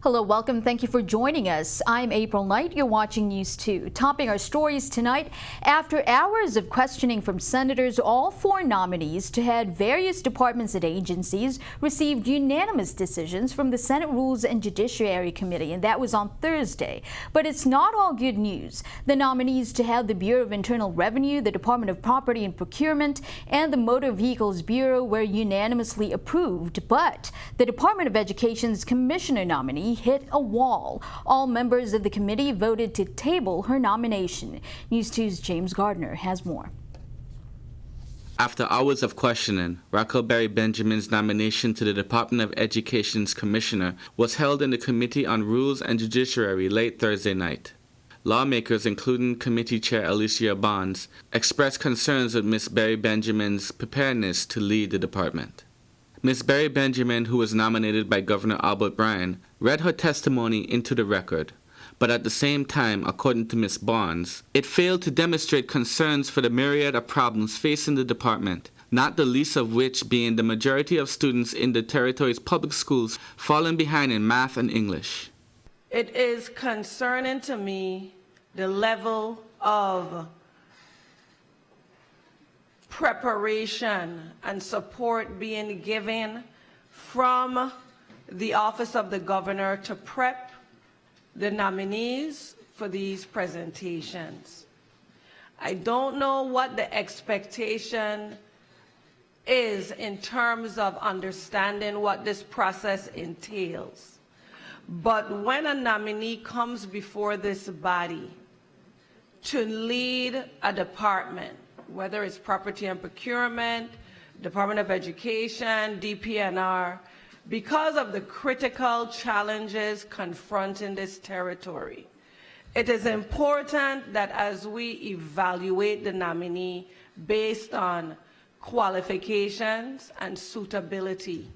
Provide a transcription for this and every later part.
Hello, welcome. Thank you for joining us. I'm April Knight. You're watching News 2. Topping our stories tonight, after hours of questioning from senators, all four nominees to head various departments and agencies received unanimous decisions from the Senate Rules and Judiciary Committee, and that was on Thursday. But it's not all good news. The nominees to head the Bureau of Internal Revenue, the Department of Property and Procurement, and the Motor Vehicles Bureau were unanimously approved, but the Department of Education's commissioner nominee hit a wall. All members of the committee voted to table her nomination. News 2's James Gardner has more. After hours of questioning, Raquel Berry Benjamin's nomination to the Department of Education's commissioner was held in the Committee on Rules and Judiciary late Thursday night. Lawmakers, including Committee Chair Alicia Bonds, expressed concerns with Ms. Berry Benjamin's preparedness to lead the department. Ms. Berry Benjamin, who was nominated by Governor Albert Bryan, read her testimony into the record, but at the same time, according to Ms. Bonds, it failed to demonstrate concerns for the myriad of problems facing the department, not the least of which being the majority of students in the territory's public schools falling behind in math and English. It is concerning to me the level of preparation and support being given from the Office of the Governor to prep the nominees for these presentations. I don't know what the expectation is in terms of understanding what this process entails. But when a nominee comes before this body to lead a department, whether it's Property and Procurement, Department of Education, DPNR, because of the critical challenges confronting this territory, it is important that as we evaluate the nominee based on qualifications and suitability,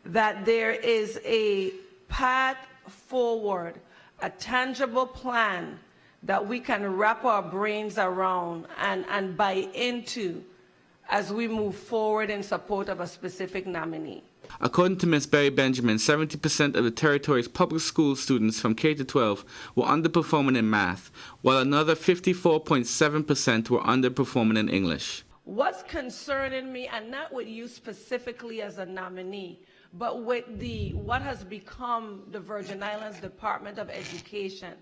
that there is a path forward, a tangible plan that we can wrap our brains around and buy into as we move forward in support of a specific nominee. According to Ms. Berry Benjamin, 70% of the territory's public school students from K-12 were underperforming in math, while another 54.7% were underperforming in English. What's concerning me, and not with you specifically as a nominee, but with what has become the Virgin Islands Department of Education,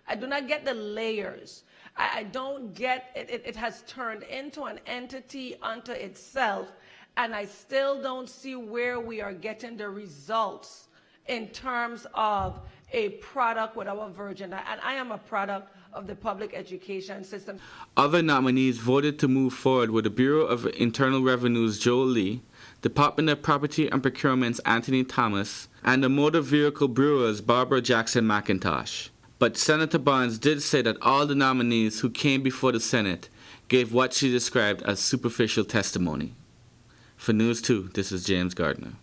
I do not get the layers. I don't get it. It has turned into an entity unto itself, and I still don't see where we are getting the results in terms of a product with our Virgin. And I am a product of the public education system. Other nominees voted to move forward with the Bureau of Internal Revenue's Joel Lee, Department of Property and Procurement's Anthony Thomas, and the Motor Vehicle Bureau's Barbara Jackson McIntosh. But Senator Bonds did say that all the nominees who came before the Senate gave what she described as superficial testimony. For News 2, this is James Gardner.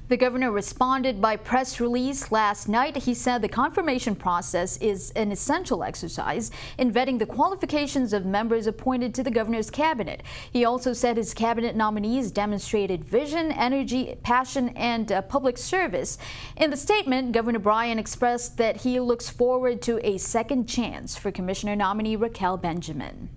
The governor responded by press release last night. He said the confirmation process is an essential exercise in vetting the qualifications of members appointed to the governor's cabinet. He also said his cabinet nominees demonstrated vision, energy, passion, and public service. In the statement, Governor Bryan expressed that he looks forward to a second chance for Commissioner nominee Raquel Benjamin.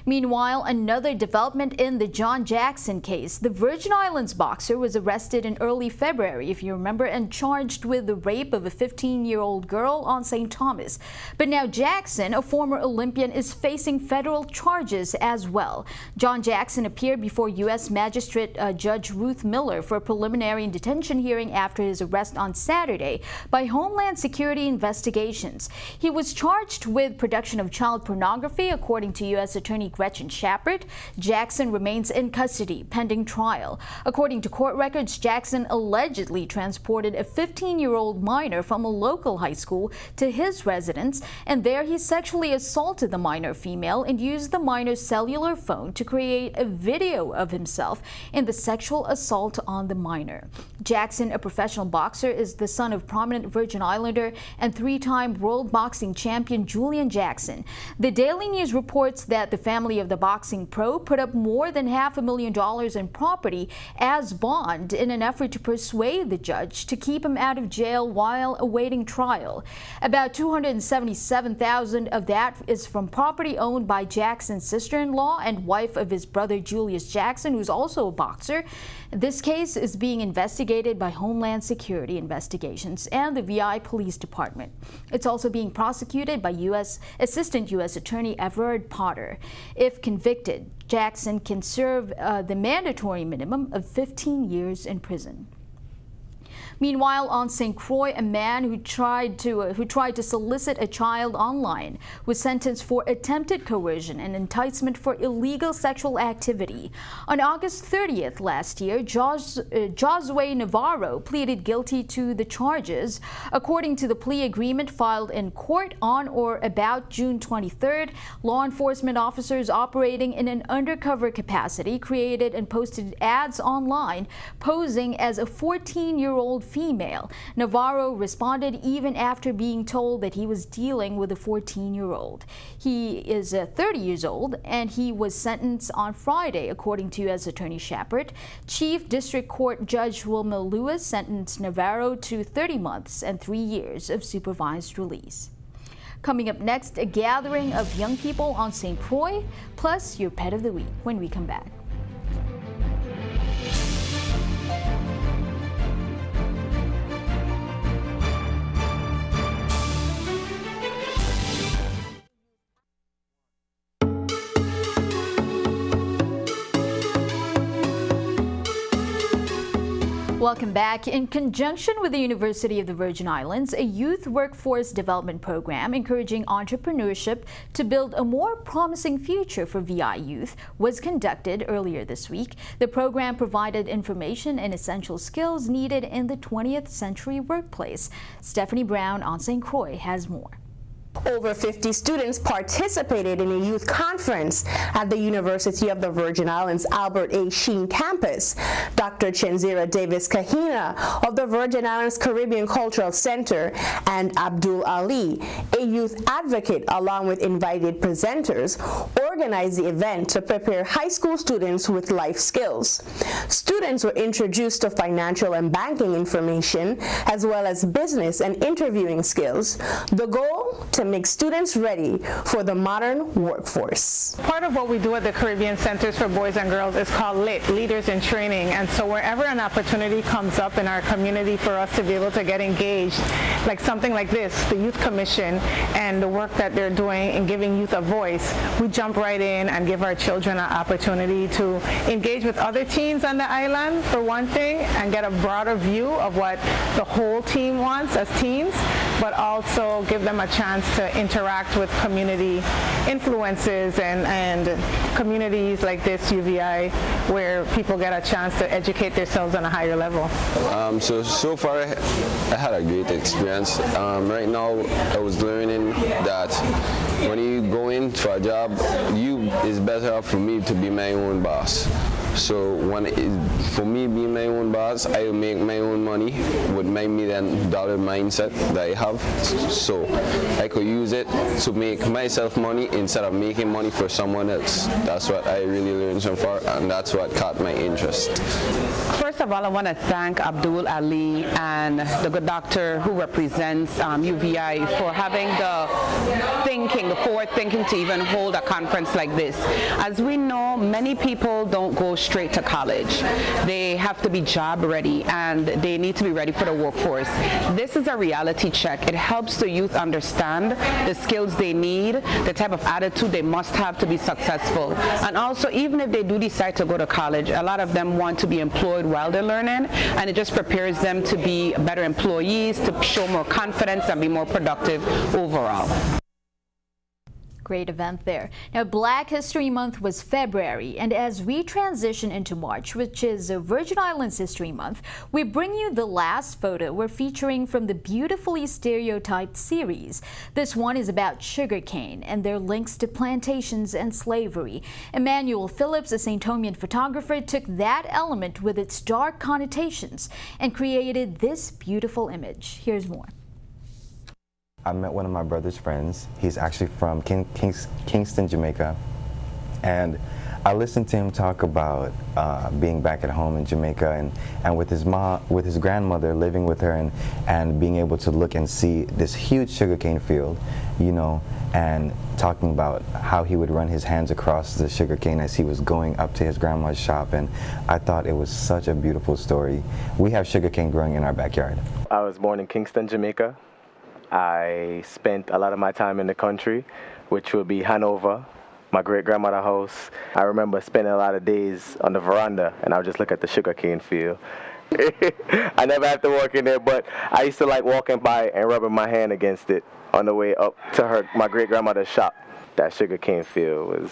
Meanwhile, another development in the John Jackson case. The Virgin Islands boxer was arrested in early February, if you remember, and charged with the rape of a 15-year-old girl on St. Thomas. But now Jackson, a former Olympian, is facing federal charges as well. John Jackson appeared before U.S. Magistrate Judge Ruth Miller for a preliminary detention hearing after his arrest on Saturday by Homeland Security investigations. He was charged with production of child pornography, according to U.S. Attorney Gretchen Shepard. Jackson remains in custody pending trial. According to court records, Jackson allegedly transported a 15-year-old minor from a local high school to his residence, and there he sexually assaulted the minor female and used the minor's cellular phone to create a video of himself in the sexual assault on the minor. Jackson, a professional boxer, is the son of prominent Virgin Islander and three-time world boxing champion Julian Jackson. The Daily News reports that the family family of the boxing pro put up more than $500,000 in property as bond in an effort to persuade the judge to keep him out of jail while awaiting trial. About $277,000 of that is from property owned by Jackson's sister-in-law and wife of his brother Julius Jackson, who's also a boxer. This case is being investigated by Homeland Security Investigations and the VI Police Department. It's also being prosecuted by Assistant U.S. Attorney Everard Potter. If convicted, Jackson can serve the mandatory minimum of 15 years in prison. Meanwhile, on St. Croix, a man who tried to solicit a child online was sentenced for attempted coercion and enticement for illegal sexual activity. On August 30th last year, Josue Navarro pleaded guilty to the charges. According to the plea agreement filed in court on or about June 23rd, law enforcement officers operating in an undercover capacity created and posted ads online posing as a 14-year-old female. Navarro responded even after being told that he was dealing with a 14-year-old. He is 30 years old and he was sentenced on Friday, according to U.S. Attorney Shepard. Chief District Court Judge Wilma Lewis sentenced Navarro to 30 months and 3 years of supervised release. Coming up next, a gathering of young people on St. Croix, plus your pet of the week when we come back. Welcome back. In conjunction with the University of the Virgin Islands, a youth workforce development program encouraging entrepreneurship to build a more promising future for VI youth was conducted earlier this week. The program provided information and essential skills needed in the 20th century workplace. Stephanie Brown on St. Croix has more. Over 50 students participated in a youth conference at the University of the Virgin Islands Albert A. Sheen campus. Dr. Chenzira Davis Kahina of the Virgin Islands Caribbean Cultural Center and Abdul Ali, a youth advocate, along with invited presenters, organized the event to prepare high school students with life skills. Students were introduced to financial and banking information, as well as business and interviewing skills. The goal? To make students ready for the modern workforce. Part of what we do at the Caribbean Centers for Boys and Girls is called LIT, Leaders in Training, and so wherever an opportunity comes up in our community for us to be able to get engaged, like something like this, the Youth Commission and the work that they're doing in giving youth a voice, we jump right in and give our children an opportunity to engage with other teens on the island, for one thing, and get a broader view of what the whole team wants as teens, but also give them a chance to interact with community influences and communities like this UVI, where people get a chance to educate themselves on a higher level. So far I had a great experience. Right now I was learning that when you go in for a job, it's better for me to be my own boss. So for me being my own boss, I will make my own money with my $1 million mindset that I have. So I could use it to make myself money instead of making money for someone else. That's what I really learned so far, and that's what caught my interest. First of all, I want to thank Abdul Ali and the good doctor who represents UVI for having the forward thinking to even hold a conference like this. As we know, many people don't go straight to college. They have to be job ready and they need to be ready for the workforce. This is a reality check. It helps the youth understand the skills they need, the type of attitude they must have to be successful. And also, even if they do decide to go to college, a lot of them want to be employed while they're learning, and it just prepares them to be better employees, to show more confidence and be more productive overall. Great event there. Now, Black History Month was February, and as we transition into March, which is Virgin Islands History Month, we bring you the last photo we're featuring from the Beautifully Stereotyped series. This one is about sugarcane and their links to plantations and slavery. Emmanuel Phillips, a St. Thomian photographer, took that element with its dark connotations and created this beautiful image. Here's more. I met one of my brother's friends. He's actually from Kingston, Jamaica. And I listened to him talk about being back at home in Jamaica and with his mom, with his grandmother living with her, and being able to look and see this huge sugarcane field, you know, and talking about how he would run his hands across the sugarcane as he was going up to his grandma's shop. And I thought it was such a beautiful story. We have sugarcane growing in our backyard. I was born in Kingston, Jamaica. I spent a lot of my time in the country, which would be Hanover, my great-grandmother's house. I remember spending a lot of days on the veranda, and I would just look at the sugarcane field. I never had to walk in there, but I used to like walking by and rubbing my hand against it on the way up to my great-grandmother's shop. That sugarcane field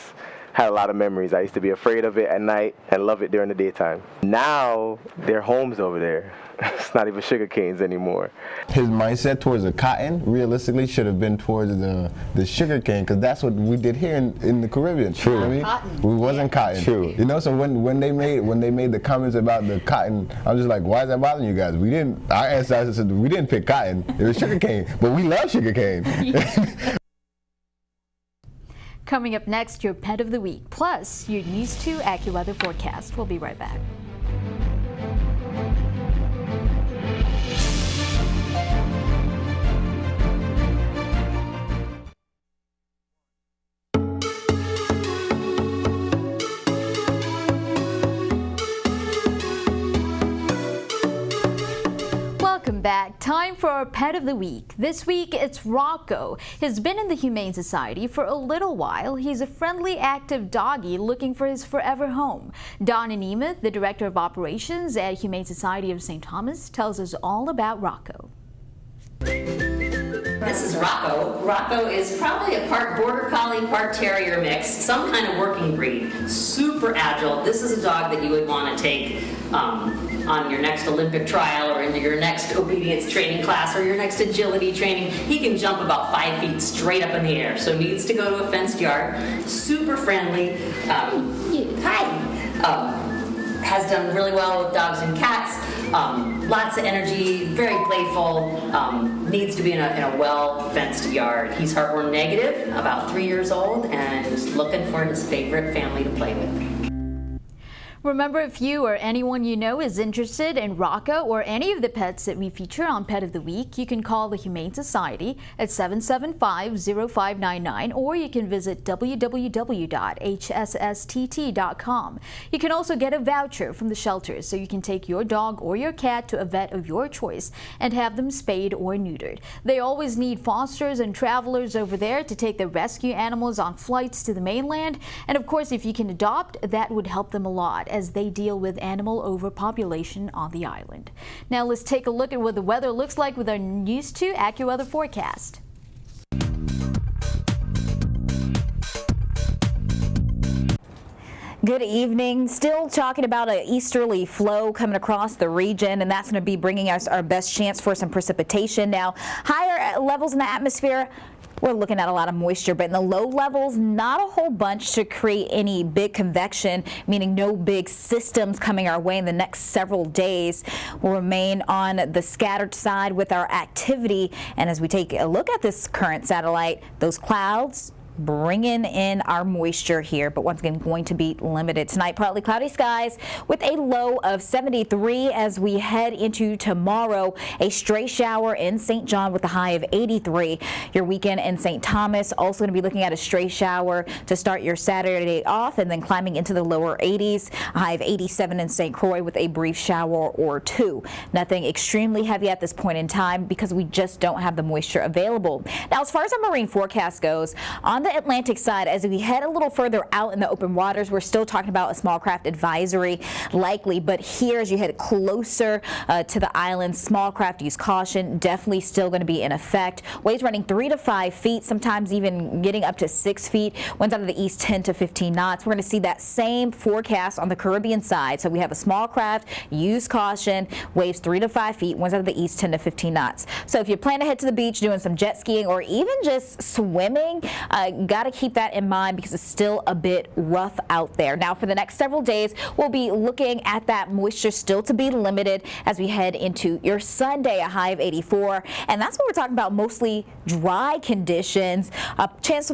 had a lot of memories. I used to be afraid of it at night and love it during the daytime. Now, there are homes over there. It's not even sugar canes anymore. His mindset towards the cotton realistically should have been towards the sugar cane, because that's what we did here in the Caribbean. True. You know what I mean? Cotton. We wasn't cotton. True. You know, so when they made the comments about the cotton, I was just like, why is that bothering you guys? We didn't. Our ancestors said we didn't pick cotton. It was sugar cane, but we love sugar cane. Coming up next, your pet of the week, plus your News 2 AccuWeather forecast. We'll be right back. Welcome back. Time for our pet of the week. This week it's Rocco. He's been in the Humane Society for a little while. He's a friendly, active doggy looking for his forever home. Donna Nemeth, the Director of Operations at Humane Society of St. Thomas, tells us all about Rocco. This is Rocco. Rocco is probably a part Border Collie, part Terrier mix, some kind of working breed. Super agile. This is a dog that you would want to take on your next Olympic trial or into your next obedience training class or your next agility training. He can jump about 5 feet straight up in the air, so needs to go to a fenced yard. Super friendly. Has done really well with dogs and cats. Lots of energy, very playful, needs to be in a well-fenced yard. He's heartworm negative, about 3 years old, and is looking for his favorite family to play with. Remember, if you or anyone you know is interested in Rocco or any of the pets that we feature on Pet of the Week, you can call the Humane Society at 775-0599, or you can visit www.hsstt.com. You can also get a voucher from the shelters so you can take your dog or your cat to a vet of your choice and have them spayed or neutered. They always need fosters and travelers over there to take the rescue animals on flights to the mainland. And of course, if you can adopt, that would help them a lot as they deal with animal overpopulation on the island. Now let's take a look at what the weather looks like with our News 2 AccuWeather forecast. Good evening. Still talking about an easterly flow coming across the region, and that's going to be bringing us our best chance for some precipitation. Now, higher levels in the atmosphere, we're looking at a lot of moisture, but in the low levels, not a whole bunch to create any big convection, meaning no big systems coming our way in the next several days. We'll remain on the scattered side with our activity, and as we take a look at this current satellite, those clouds bringing in our moisture here, but once again going to be limited tonight. Partly cloudy skies with a low of 73 as we head into tomorrow. A stray shower in St. John with a high of 83. Your weekend in St. Thomas also going to be looking at a stray shower to start your Saturday off, and then climbing into the lower 80s. A high of 87 in St. Croix with a brief shower or two. Nothing extremely heavy at this point in time because we just don't have the moisture available. Now, as far as our marine forecast goes, on the Atlantic side, as we head a little further out in the open waters, we're still talking about a small craft advisory likely, but here as you head closer to the island, small craft use caution definitely still going to be in effect. Waves running 3 to 5 feet, sometimes even getting up to 6 feet. Winds out of the east 10 to 15 knots. We're going to see that same forecast on the Caribbean side. So we have a small craft, use caution, waves 3 to 5 feet, winds out of the east 10 to 15 knots. So if you plan to head to the beach doing some jet skiing or even just swimming, again, got to keep that in mind because it's still a bit rough out there. Now, for the next several days, we'll be looking at that moisture still to be limited as we head into your Sunday, a high of 84. And that's what we're talking about, mostly dry conditions. A chance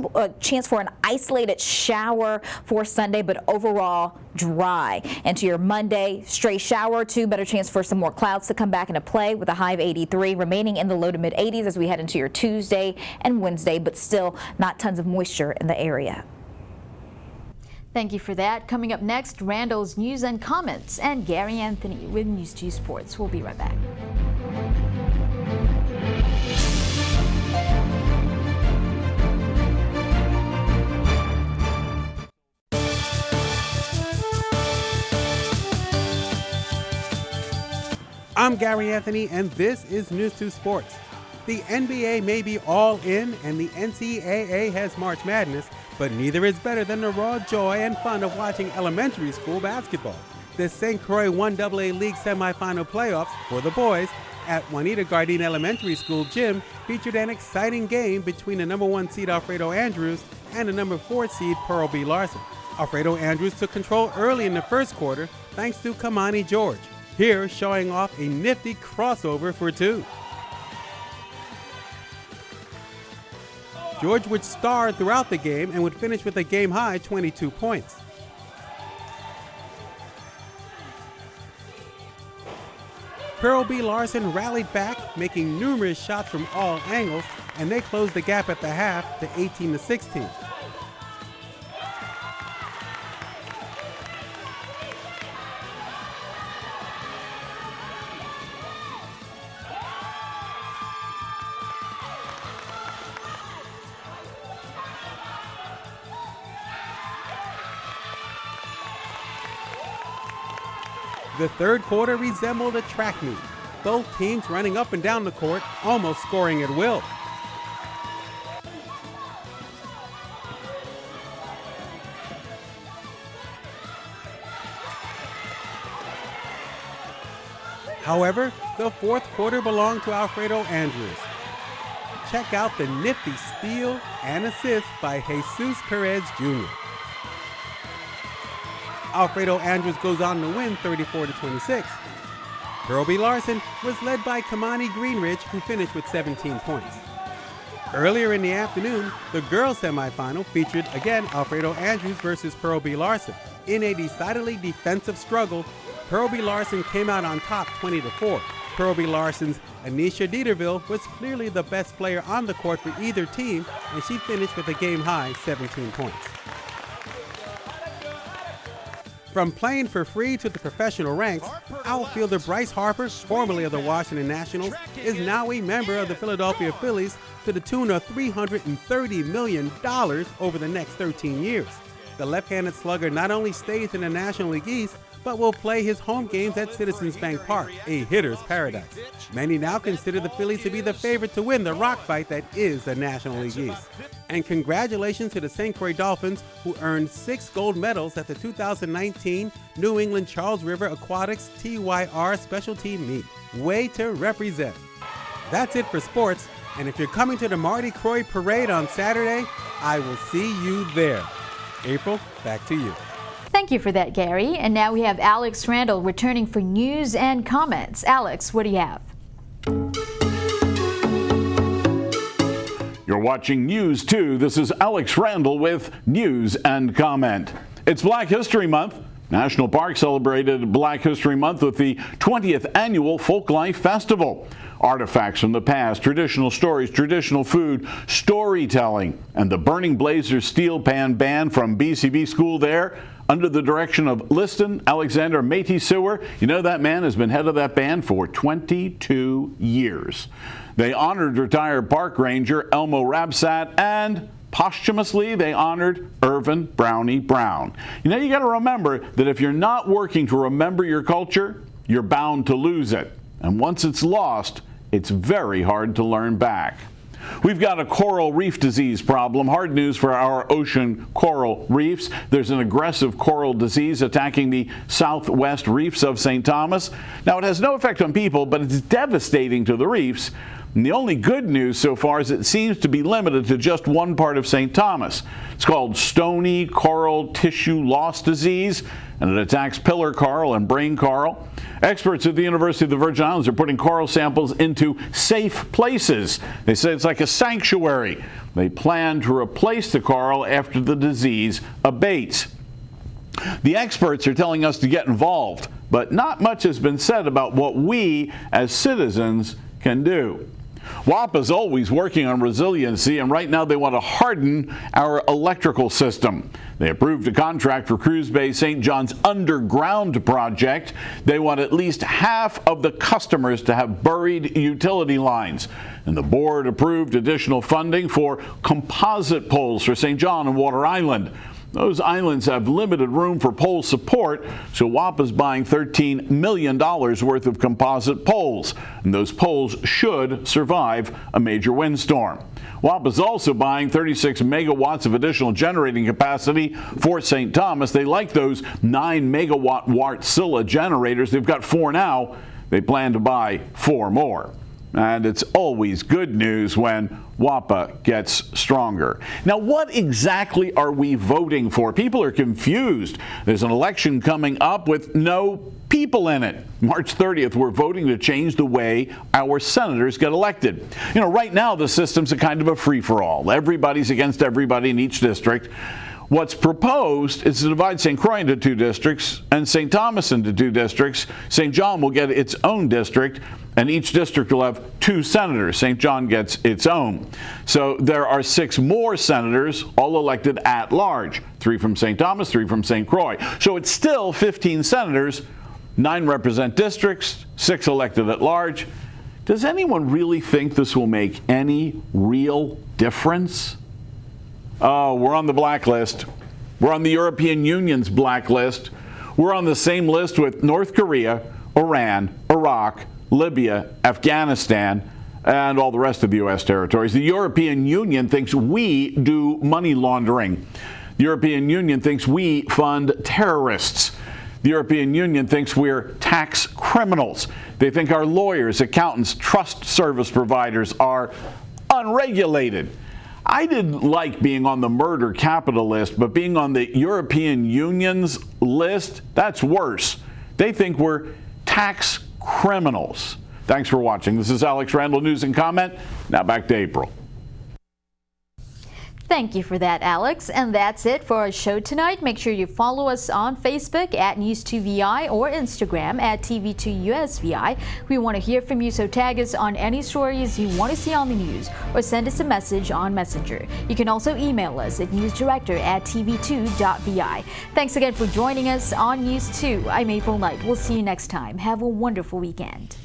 for an isolated shower for Sunday, but overall dry. And to your Monday, stray shower or two, better chance for some more clouds to come back into play with a high of 83, remaining in the low to mid 80s as we head into your Tuesday and Wednesday, but still not tons of moisture in the area. Thank you for that. Coming up next, Randall's news and comments, and Gary Anthony with News 2 Sports. We'll be right back. I'm Gary Anthony, and this is News 2 Sports. The NBA may be all in, and the NCAA has March Madness, but neither is better than the raw joy and fun of watching elementary school basketball. The St. Croix 1AA League semifinal playoffs for the boys at Juanita Gardine Elementary School gym featured an exciting game between the number 1 seed Alfredo Andrews and the number 4 seed Pearl B. Larson. Alfredo Andrews took control early in the first quarter thanks to Kamani George, here showing off a nifty crossover for 2. George would star throughout the game and would finish with a game-high 22 points. Pearl B. Larson rallied back, making numerous shots from all angles, and they closed the gap at the half to 18-16. The third quarter resembled a track meet, both teams running up and down the court, almost scoring at will. However, the fourth quarter belonged to Alfredo Andrews. Check out the nifty steal and assist by Jesus Perez Jr. Alfredo Andrews goes on to win 34-26. Pearl B. Larson was led by Kamani Greenridge, who finished with 17 points. Earlier in the afternoon, the girls' semifinal featured again Alfredo Andrews versus Pearl B. Larson. In a decidedly defensive struggle, Pearl B. Larson came out on top 20-4. Pearl B. Larson's Anisha Dieterville was clearly the best player on the court for either team, and she finished with a game-high 17 points. From playing for free to the professional ranks, outfielder Bryce Harper, formerly of the Washington Nationals, is now a member of the Philadelphia Phillies to the tune of $330 million over the next 13 years. The left-handed slugger not only stays in the National League East, but will play his home games at Citizens Bank Park, a hitter's paradise. Many now consider the Phillies to be the favorite to win the rock fight that is the National League East. And congratulations to the St. Croix Dolphins, who earned 6 gold medals at the 2019 New England Charles River Aquatics TYR Special Team Meet. Way to represent. That's it for sports, and if you're coming to the Marty Croix Parade on Saturday, I will see you there. April, back to you. Thank you for that, Gary. And now we have Alex Randall returning for news and comments. Alex, what do you have? You're watching News 2. This is Alex Randall with news and comment. It's Black History Month. National Park celebrated Black History Month with the 20th annual Folklife Festival. Artifacts from the past, traditional stories, traditional food, storytelling, and the Burning Blazers Steel Pan Band from BCB School there, under the direction of Liston Alexander Métis Sewer. You know, that man has been head of that band for 22 years. They honored retired park ranger Elmo Rabsat, and posthumously they honored Irvin Brownie Brown. You know, you got to remember that if you're not working to remember your culture, you're bound to lose it. And once it's lost, it's very hard to learn back. We've got a coral reef disease problem. Hard news for our ocean coral reefs. There's an aggressive coral disease attacking the southwest reefs of St. Thomas. Now, it has no effect on people, but it's devastating to the reefs. And the only good news so far is it seems to be limited to just one part of St. Thomas. It's called stony coral tissue loss disease, and it attacks pillar coral and brain coral. Experts at the University of the Virgin Islands are putting coral samples into safe places. They say it's like a sanctuary. They plan to replace the coral after the disease abates. The experts are telling us to get involved, but not much has been said about what we as citizens can do. WAPA is always working on resiliency, and right now they want to harden our electrical system. They approved a contract for Cruise Bay St. John's underground project. They want at least half of the customers to have buried utility lines. And the board approved additional funding for composite poles for St. John and Water Island. Those islands have limited room for pole support, so WAPA is buying $13 million worth of composite poles, and those poles should survive a major windstorm. WAPA is also buying 36 megawatts of additional generating capacity for St. Thomas. They like those 9 megawatt Wärtsilä generators. They've got 4 now. They plan to buy 4 more. And it's always good news when WAPA gets stronger. Now, what exactly are we voting for? People are confused. There's an election coming up with no people in it. March 30th, we're voting to change the way our senators get elected. You know, right now the system's a kind of a free-for-all. Everybody's against everybody in each district. What's proposed is to divide St. Croix into 2 districts and St. Thomas into 2 districts. St. John will get its own district, and each district will have 2 senators. St. John gets its own. So there are 6 more senators, all elected at large. 3 from St. Thomas, 3 from St. Croix. So it's still 15 senators, 9 represent districts, 6 elected at large. Does anyone really think this will make any real difference? Oh, we're on the blacklist. We're on the European Union's blacklist. We're on the same list with North Korea, Iran, Iraq, Libya, Afghanistan, and all the rest of the U.S. territories. The European Union thinks we do money laundering. The European Union thinks we fund terrorists. The European Union thinks we're tax criminals. They think our lawyers, accountants, trust service providers are unregulated. I didn't like being on the murder capital list, but being on the European Union's list, that's worse. They think we're tax criminals. Thanks for watching. This is Alex Randall, News and Comment. Now back to April. Thank you for that, Alex. And that's it for our show tonight. Make sure you follow us on Facebook at News2VI or Instagram at TV2USVI. We want to hear from you, so tag us on any stories you want to see on the news or send us a message on Messenger. You can also email us at newsdirector@tv2.vi. Thanks again for joining us on News 2. I'm April Knight. We'll see you next time. Have a wonderful weekend.